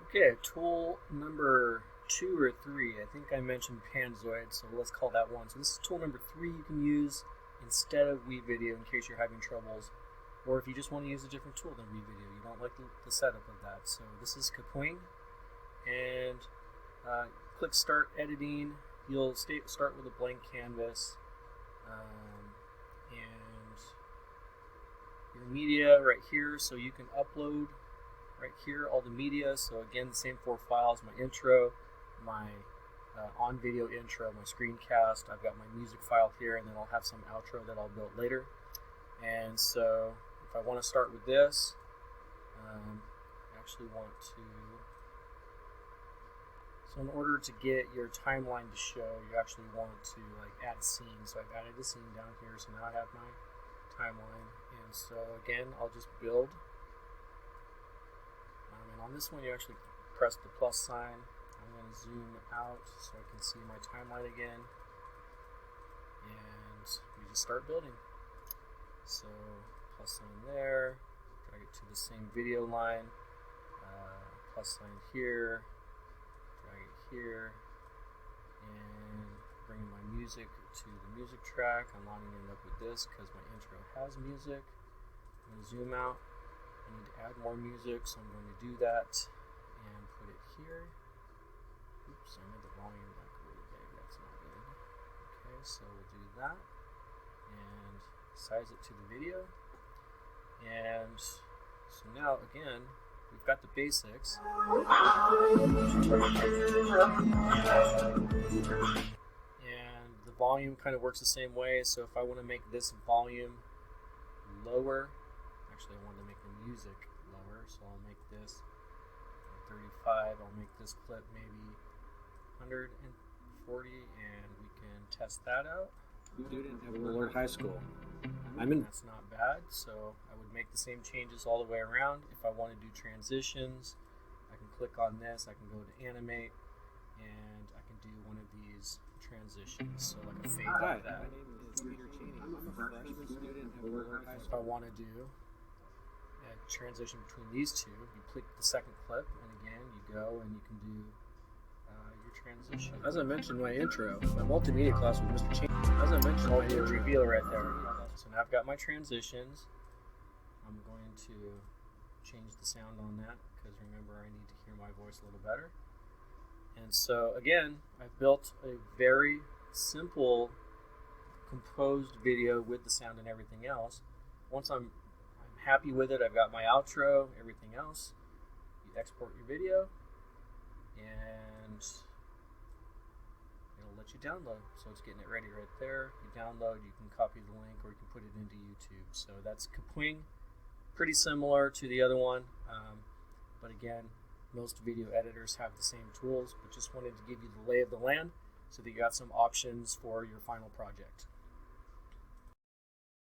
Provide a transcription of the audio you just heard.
Okay, tool number 2 or 3. I think I mentioned Panzoid, so let's call that 1. So this is tool number 3 you can use instead of WeVideo in case you're having troubles. Or if you just want to use a different tool than WeVideo, you don't like the setup of that. So this is Kapwing, and click Start Editing. You'll start with a blank canvas, and your media right here, so you can upload right here all the media. So again, the same 4 files: my intro, my on-video intro, my screencast. I've got my music file here, and then I'll have some outro that I'll build later. And so if I want to start with this, I actually want to, so in order to get your timeline to show, you actually want to add a scene. So I've added a scene down here, so now I have my timeline. And so again, I'll just build. And on this one, you actually press the plus sign. I'm going to zoom out so I can see my timeline again. And we just start building. So plus sign there, drag it to the same video line, plus sign here, drag it here, and bring my music to the music track. I'm lining it up with this because my intro has music. I'm going to zoom out. I need to add more music, so I'm going to do that and put it here. Oops, I made the volume like really big. That's not good. Okay, so we'll do that and size it to the video. And so now again, we've got the basics. And the volume kind of works the same way. So if I want to make this volume lower, actually I want to make the music lower, so I'll make this 35. I'll make this clip maybe 140, and we can test that out. Student at Willard High School. That's not bad, so I would make the same changes all the way around. If I want to do transitions, I can click on this, I can go to animate, and I can do one of these transitions, so like a fade like that. My name is Peter Cheney. I'm a freshman student at Willard High If School. I want to do a transition between these two, you click the second clip, and again, you go and you can do your transition. As I mentioned in my intro, my multimedia class with Mr. Cheney, as I mentioned, all the reveal right there. So now I've got my transitions. I'm going to change the sound on that because remember, I need to hear my voice a little better. And so again, I've built a very simple composed video with the sound and everything else. Once I'm happy with it, I've got my outro, everything else. You export your video, and it'll let you download. So it's getting it ready right there. You download, you can copy the link, or you can put it into YouTube. So that's Kapwing. Pretty similar to the other one, but again, most video editors have the same tools, but just wanted to give you the lay of the land so that you got some options for your final project.